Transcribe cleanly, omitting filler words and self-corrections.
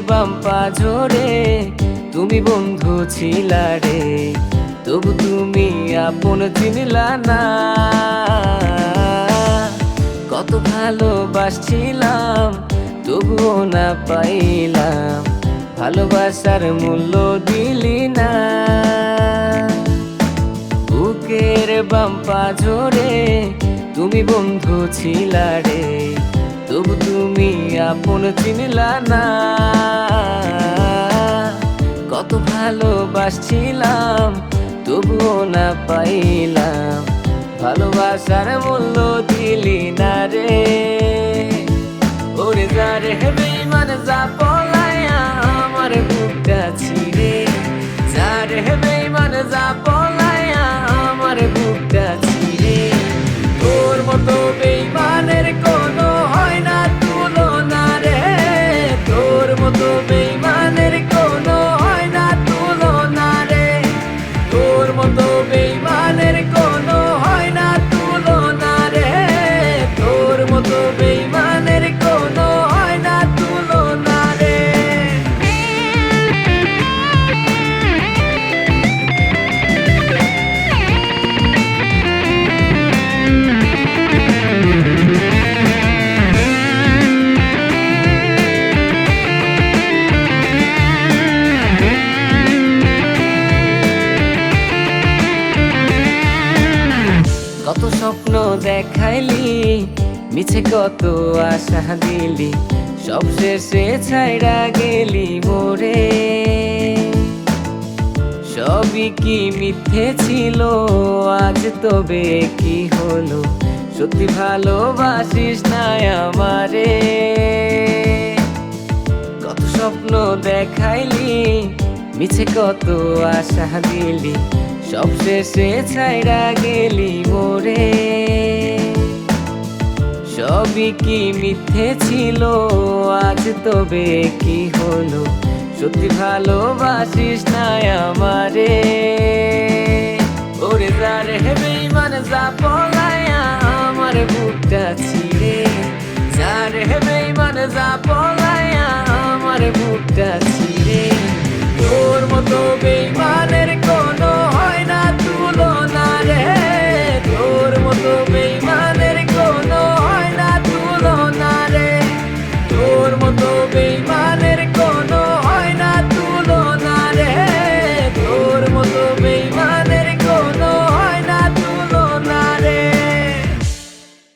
বাম পাজরে তুমি বন্ধু ছিলা রে, তবু তুমি আপন চিনলা না। কত ভালোবাসছিলাম তবুও না পাইলাম, ভালোবাসার মূল্য দিলি না। বুকের বাম পাজরে তুমি বন্ধু ছিলা রে, তবু তুমি আপন চিনলা না। কত ভালোবাসছিলাম তবুও না পাইলাম, ভালোবাসার মূল্য দিলি না রে। ওরে যা রে বেঈমান যা পলায়া আমার বুকটা ছিঁড়ে, যা রে বেঈমান যা পলায়া আমার বুকটা ছিঁড়ে। তোর মতো বেঈমানের কোনো হয় না তুলনা রে, তোর মতো বেঈমানের কোনো হয় না তুলনা রে, তোর মতো বেঈমানের কোনো হয় না তুলনা রে, তোর মতো বেঈমানের কোনো হয় না তুলনা রে। কত স্বপ্ন দেখাইলি, মিছে কত আশা দিলি, সব শেষে ছাইড়া গেলি মোরে। সবই কি মিথ্যে ছিল, আজ তবে কি হলো, সত্যি ভালোবাসিস না আমারে। কত স্বপ্ন দেখাইলি, মিছে কত আশা দিলি, সব শেষে ছাইড়া গেলি মোরে। সবই কি মিথ্যে ছিল, আজ তবে কি হলো, সত্যি ভালোবাসিস না আমারে। ওরে যা রে বেঈমান যা পলায়া আমার বুকটা ছিঁড়ে, যা রে বেঈমান যা পলায়া আমার বুকটা ছিঁড়ে। তোর মতো বেঈমানের